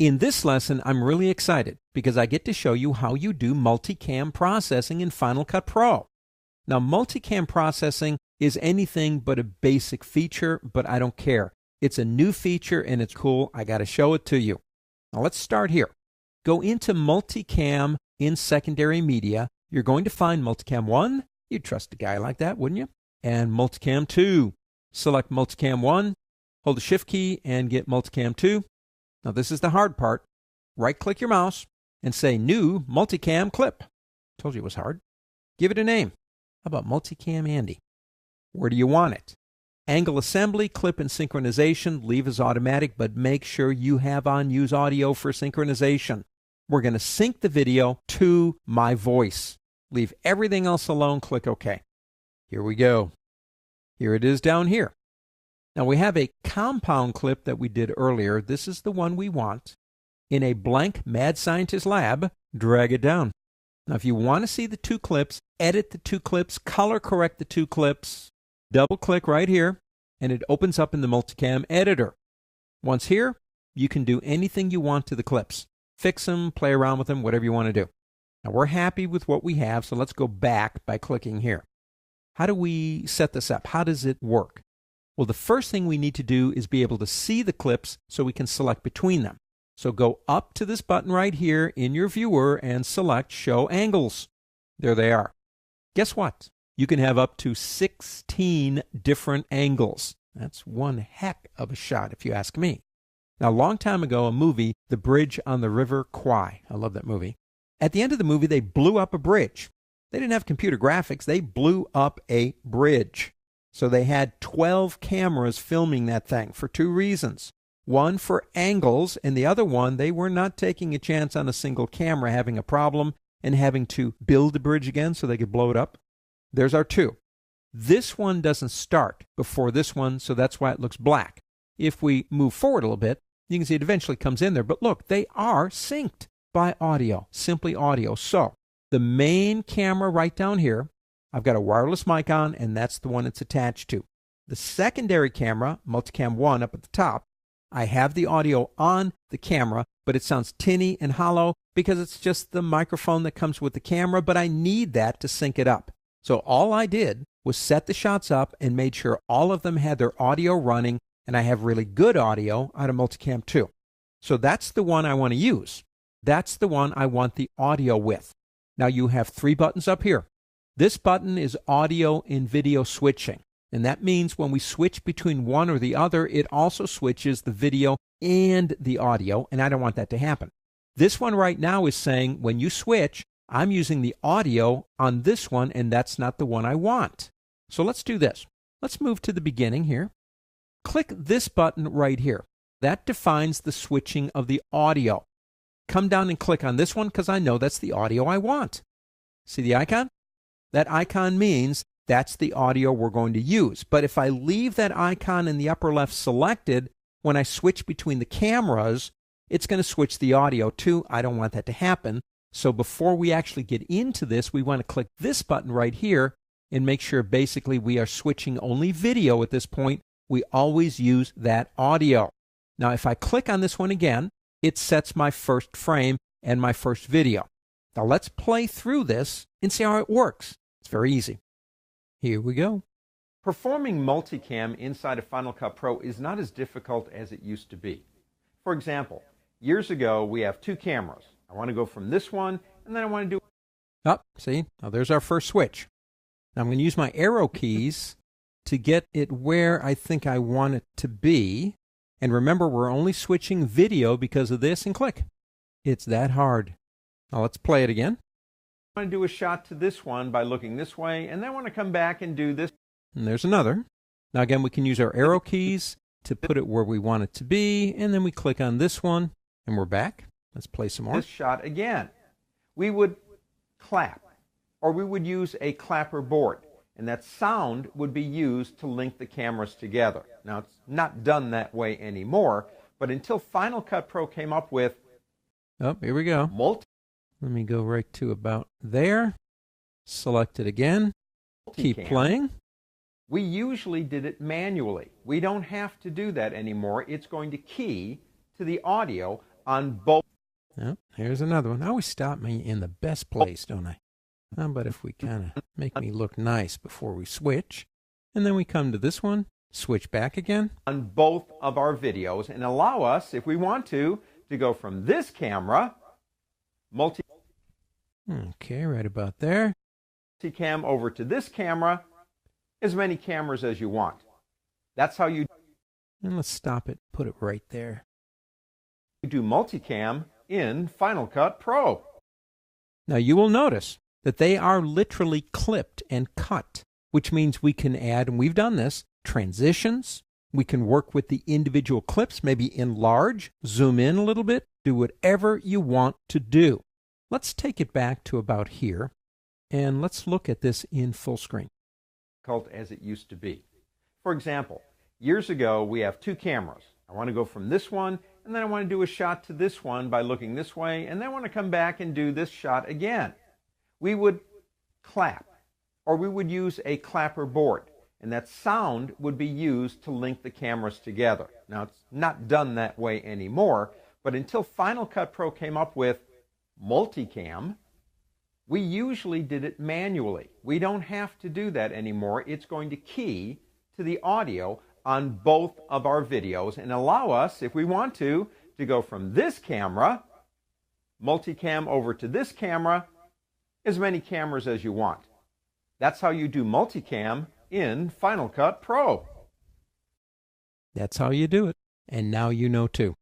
In this lesson, I'm really excited because I get to show you how you do multicam processing in Final Cut Pro. Now, multicam processing is anything but a basic feature, but I don't care. It's a new feature and it's cool. I got to show it to you. Now, let's start here. Go into Multicam in secondary media. You're going to find Multicam 1. You'd trust a guy like that, wouldn't you? And Multicam 2. Select Multicam 1, hold the Shift key, and get Multicam 2. Now, this is the hard part. Right-click your mouse and say New Multicam Clip. Told you it was hard. Give it a name. How about Multicam Andy? Where do you want it? Angle assembly, clip, and synchronization. Leave as automatic, but make sure you have on Use Audio for synchronization. We're going to sync the video to my voice. Leave everything else alone. Click OK. Here we go. Here it is down here. Now we have a compound clip that we did earlier. This is the one we want. In a blank Mad Scientist lab, drag it down. Now if you want to see the two clips, edit the two clips, color correct the two clips, double click right here, and it opens up in the Multicam editor. Once here, you can do anything you want to the clips. Fix them, play around with them, whatever you want to do. Now we're happy with what we have, so let's go back by clicking here. How do we set this up? How does it work? Well, the first thing we need to do is be able to see the clips so we can select between them. So go up to this button right here in your viewer and select Show Angles. There they are. Guess what? You can have up to 16 different angles. That's one heck of a shot if you ask me. Now, a long time ago, a movie, The Bridge on the River Kwai. I love that movie. At the end of the movie, they blew up a bridge. They didn't have computer graphics. They blew up a bridge. So they had 12 cameras filming that thing for two reasons. One for angles, and the other one, they were not taking a chance on a single camera having a problem and having to build the bridge again so they could blow it up. There's our two. This one doesn't start before this one, so that's why it looks black. If we move forward a little bit, you can see it eventually comes in there. But look, they are synced by audio, simply audio. So the main camera right down here, I've got a wireless mic on, and that's the one it's attached to. The secondary camera, Multicam 1 up at the top, I have the audio on the camera, but it sounds tinny and hollow because it's just the microphone that comes with the camera, but I need that to sync it up. So all I did was set the shots up and made sure all of them had their audio running, and I have really good audio out of Multicam 2. So that's the one I want to use. That's the one I want the audio with. Now you have three buttons up here. This button is audio and video switching, and that means when we switch between one or the other, it also switches the video and the audio, and I don't want that to happen. This one right now is saying when you switch, I'm using the audio on this one, and that's not the one I want. So let's do this. Let's move to the beginning here. Click this button right here. That defines the switching of the audio. Come down and click on this one because I know that's the audio I want. See the icon? That icon means that's the audio we're going to use. But if I leave that icon in the upper left selected, when I switch between the cameras, it's going to switch the audio too. I don't want that to happen. So before we actually get into this, we want to click this button right here and make sure basically we are switching only video at this point. We always use that audio. Now, if I click on this one again, it sets my first frame and my first video. Now let's play through this and see how it works. It's very easy. Here we go. Performing multicam inside of Final Cut Pro is not as difficult as it used to be. For example, years ago we have two cameras. I want to go from this one, and then I want to do... Oh, see? Now there's our first switch. Now I'm going to use my arrow keys to get it where I think I want it to be. And remember, we're only switching video because of this, and click. It's that hard. Now let's play it again. I want to do a shot to this one by looking this way, and then I want to come back and do this. And there's another. Now again, we can use our arrow keys to put it where we want it to be, and then we click on this one, and we're back. Let's play some more. This shot again. We would clap, or we would use a clapper board, and that sound would be used to link the cameras together. Now, it's not done that way anymore, but until Final Cut Pro came up with... Oh, here we go. Let me go right to about there. Select it again. Keep playing. We usually did it manually. We don't have to do that anymore. It's going to key to the audio on both. Oh, here's another one. I always stop me in the best place, don't I? How about if we kind of make me look nice before we switch, and then we come to this one, switch back again. On both of our videos, and allow us, if we want to go from this camera, Okay, right about there. multicam over to this camera, as many cameras as you want. That's how you And let's stop it, put it right there. do multicam in Final Cut Pro. Now you will notice that they are literally clipped and cut, which means we can add, and we've done this, transitions. We can work with the individual clips, maybe enlarge, zoom in a little bit, do whatever you want to do. Let's take it back to about here, and let's look at this in full screen. As it used to be. For example, years ago, we have two cameras. I want to go from this one, and then I want to do a shot to this one by looking this way, and then I want to come back and do this shot again. We would clap, or we would use a clapper board, and that sound would be used to link the cameras together. Now, it's not done that way anymore, but until Final Cut Pro came up with Multicam, we usually did it manually. We don't have to do that anymore. It's going to key to the audio on both of our videos and allow us, if we want to go from this camera, multicam over to this camera, as many cameras as you want. That's how you do multicam in Final Cut Pro. That's how you do it. And now you know too.